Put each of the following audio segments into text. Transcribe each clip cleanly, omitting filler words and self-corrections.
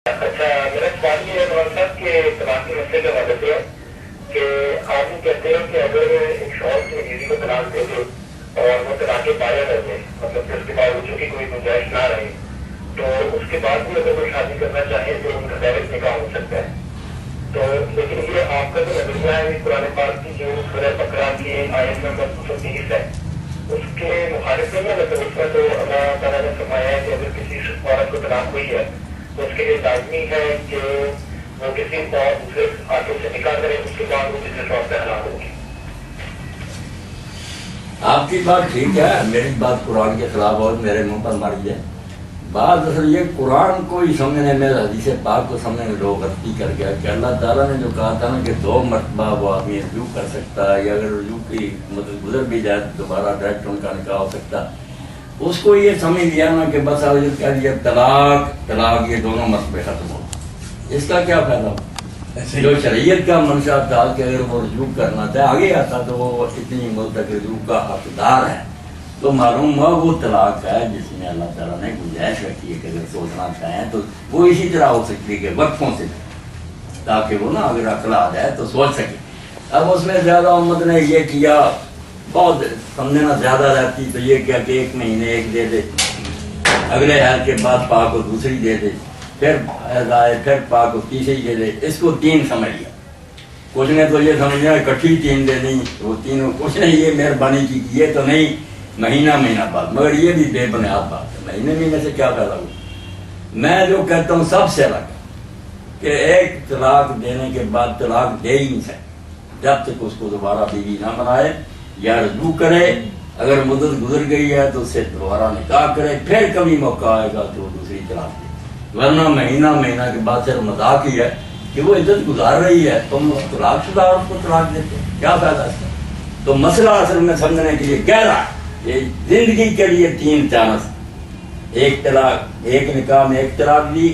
اچھا، میرا سوال یہ ہے مولانا صاحب کہ طلاق کے مسئلے کے حوالے سے ہے کہ آپ یہ کہتے ہیں کہ اگر ایک شوہر کی بیوی کو طلاق دے دے اور وہ طلاق پایا رہ جائے، مطلب کہ اس کے باوجود کی کوئی گنجائش نہ رہے، تو اس کے بعد بھی اگر وہ شادی کرنا چاہے تو ان کا ڈائریکٹ نکاح ہو سکتا ہے. تو لیکن یہ آپ کا جو نظریہ ہے قرآن پاک کی جو سورہ بقرہ کی آیت نمبر 230 ہے اس کے مخالف میں مطلب اس میں تو اللہ تعالیٰ نے فرمایا ہے کہ اگر کسی عورت کو طلاق ہوئی ہے تو اس کے لیے لازمی ہے کہ وہ کسی اور دوسرے آدمی سے نکاح کرے، اس کے بعد وہ کسی شوق سے حلال ہوگی. آپ کی بات ٹھیک ہے، میری بات قرآن کے خلاف اور میرے منہ پر ماری ہے. بات اصل یہ قرآن کو ہی سمجھنے میں، حدیث پاک کو سمجھنے میں لوگ غلطی کر گیا کہ اللہ تعالیٰ نے جو کہا تھا نا کہ 2 مرتبہ وہ آدمی رجوع کر سکتا ہے، یا اگر رجوع کی مدت گزر بھی جائے تو دوبارہ ڈائریکٹ ان کا نکاح ہو سکتا. اس کو یہ سمجھ لیا نا کہ بس کہہ دیا طلاق یہ دونوں مرتبے ختم ہو. اس کا کیا فائدہ؟ جو شریعت کا منشا تھا کہ اگر وہ رجوع کرنا چاہے آگے آتا تو وہ اتنی عمر تک رجوع کا حقدار ہے، تو معلوم ہوا وہ طلاق ہے جس میں اللہ تعالیٰ نے گنجائش رکھی ہے کہ اگر سوچنا چاہیں تو وہ اسی طرح ہو سکتی ہے کہ وقفوں سے، تاکہ وہ نا اگر عقل آ جائے تو سوچ سکے. اب اس میں زیادہ امت نے یہ کیا، بہت سمجھنا زیادہ رہتی تو یہ کیا کہ 1 مہینے ایک دے دے، اگلے حید کے بعد پاک کو دوسری دے دے، پھر حید آئے پھر پاک کو تیسری دے دے. اس کو 3 سمجھ لیا. کچھ نے تو یہ سمجھ لیا اکٹھی 3 دے دیں، وہ تینوں کچھ نے یہ مہربانی کی یہ تو نہیں مہینہ بعد، مگر یہ بھی بے بنیاد بات ہے. مہینے سے کیا پیدا ہوا؟ میں جو کہتا ہوں سب سے الگ کہ ایک طلاق دینے کے بعد طلاق دے ہی نہیں سکتے جب تک اس کو دوبارہ بیوی نہ بنائے یا رجوع کرے. اگر مدت گزر گئی ہے تو اس سے دوبارہ نکاح کرے، پھر کبھی موقع آئے گا تو وہ دوسری طلاق دے. ورنہ مہینہ کے بعد صرف مذاق ہی ہے کہ وہ عزت گزار رہی ہے، تم طلاق شدہ عورت کو طلاق دیتے، کیا فائدہ اس کا؟ تو مسئلہ اصل میں سمجھنے کے لیے گہرا ہے. یہ زندگی کے لیے 3 چانس، ایک طلاق، ایک نکاح میں 1 طلاق دی،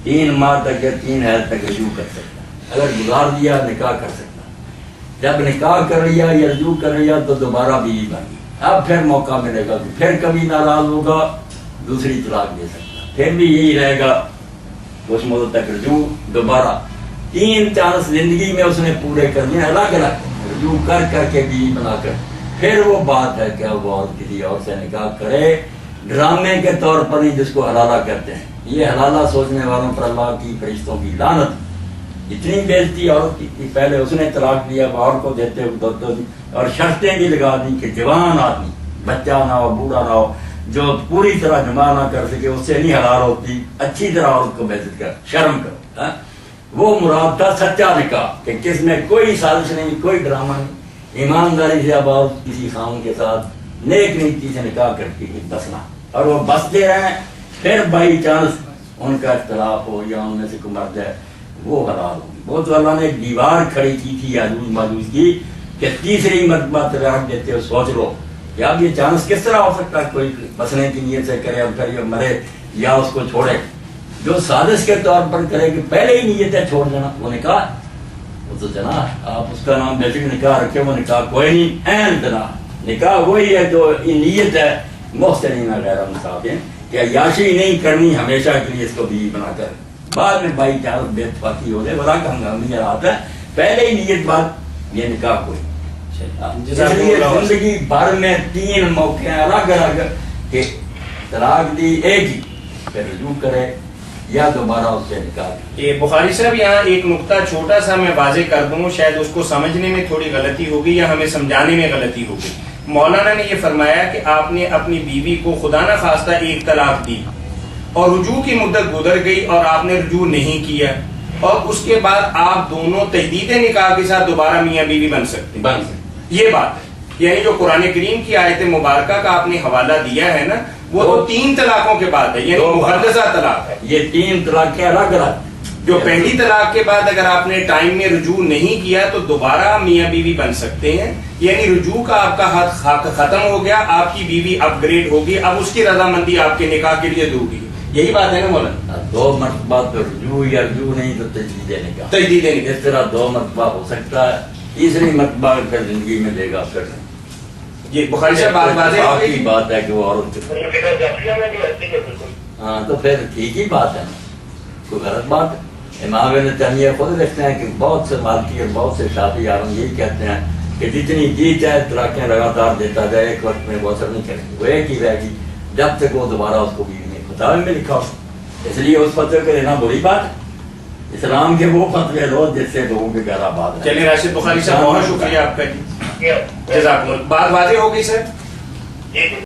3 ماہ تک یا 3 حید تک رجوع کر سکتا. اگر گزار دیا نکاح کر سکتا. جب نکاح کر لیا یا رجوع کر لیا تو دوبارہ بیوی بن گئی. اب پھر موقع ملے گا کہ پھر کبھی ناراض ہوگا دوسری طلاق دے سکتا، پھر بھی یہی رہے گا اس مدت تک رجوع دوبارہ. 3 چانس زندگی میں اس نے پورے کرنے، الگ رجوع کر کے بیوی بنا کر. پھر وہ بات ہے کہ وہ عورت کسی اور سے نکاح کرے، ڈرامے کے طور پر نہیں، جس کو حلالہ کہتے ہیں. یہ حلالہ سوچنے والوں پر اللہ کی فرشتوں کی لعنت. اتنی بےزتی عورت کی تھی، پہلے اس نے طلاق دیا اور کو دیتے اور شرطیں بھی لگا دی کہ جوان آدمی، بچہ نہ ہو، بوڑھا نہ ہو، جو پوری طرح جمع نہ کر سکے اس سے نہیں حلال ہوتی. اچھی طرح عورت کو بےعزت کر، شرم کرو. وہ مراد تھا سچا نکاح کہ کس میں کوئی سازش نہیں، کوئی ڈرامہ نہیں، ایمانداری سے اب عورت کسی خاون کے ساتھ نیک نیتی سے نکاح کرتی ہے بسنا، اور وہ بستے رہیں. پھر بائی چانس ان کا اختلاف ہو یا ان میں سے کوئی مرد ہے وہ حلال ہوگی. وہ تو اللہ نے ایک دیوار کھڑی کی تھی یاجوج ماجوج کی کہ 3 مرتبہ طلاق دیتے ہو. سوچ لو کہ اب یہ چانس کس طرح ہو سکتا ہے کوئی بسنے کی نیت سے کرے اور پھر یہ مرے یا اس کو چھوڑے. جو سازش کے طور پر کرے کہ پہلے ہی نیت ہے چھوڑ دینا، وہ نکاح وہ تو جنا آپ اس کا نام بیسک نکاح رکھے، وہ نکاح کوئی نہیں، این جنا. نکاح وہی ہے جو نیت ہے محسنین غیر مسافرین کہ عیاشی نہیں کرنی ہمیشہ کے لیے اس کو بیوی بنا کر. بعد میں بائی چانس بے اتفاقی ہو جائے بلا کا ہنگامی رات ہے، پہلے ہی نیت بات یہ نکاح کوئی. اس لیے زندگی بھر میں 3 موقع ہیں الگ کہ طلاق دی ایک ہی، پھر رجوع کرے یا دوبارہ اس سے نکاح. یہ بخاری صاحب یہاں ایک نقطہ چھوٹا سا میں واضح کر دوں، شاید اس کو سمجھنے میں تھوڑی غلطی ہوگی یا ہمیں سمجھانے میں غلطی ہوگی. مولانا نے یہ فرمایا کہ آپ نے اپنی بیوی کو خدا نہ خواستہ 1 طلاق دی اور رجوع کی مدت گزر گئی اور آپ نے رجوع نہیں کیا، اور اس کے بعد آپ دونوں تجدید نکاح کے ساتھ دوبارہ میاں بیوی بن سکتے. یہ بات ہے، یعنی جو قرآن کریم کی آیت مبارکہ کا آپ نے حوالہ دیا ہے نا، وہ تو 3 طلاقوں کے بعد ہے، یعنی محدثہ طلاق ہے. یہ 3 طلاق کے الگ الگ. جو پہلی طلاق کے بعد اگر آپ نے ٹائم میں رجوع نہیں کیا تو دوبارہ میاں بیوی بن سکتے ہیں، یعنی رجوع کا آپ کا حق ختم ہو گیا، آپ کی بیوی اپ گریڈ ہوگی، اب اس کی رضامندی آپ کے نکاح کے لیے ضروری ہے. یہی بات ہے نا مولانا؟ 2 مرتبہ تو رجوع یا رجوع نہیں تو تجدید نکاح. تجدید نکاح اس طرح 2 مرتبہ ہو سکتا ہے، تیسری مرتبہ پھر زندگی میں دے گا. پھر یہ بخاری سے بات واضح کی بات ہے کہ وہ عورت ہاں تو پھر ٹھیک ہی بات ہے. کوئی غلط بات ہے؟ امام ابن تیمیہ خود لکھتے ہیں کہ بہت سے مالکی اور بہت سے شافعی عالم یہی کہتے ہیں کہ جتنی جی چاہے تلاقیں لگاتار دیتا جائے ایک وقت میں وہ اثر نہیں کرے گی، وہ ایک ہی رہے گی جب تک وہ دوبارہ اس کو بیوی میں فتاوی میں لکھا ہو. اس لیے اس فتوے کو لینا بری بات ہے. اسلام کے وہ فتوے لو جس سے لوگوں کے گھر آباد رہیں. چلیے راشد بخاری صاحب بہت شکریہ آپ کا جی. جی جزاک اللہ. بات واضح ہو گئی سر؟ جی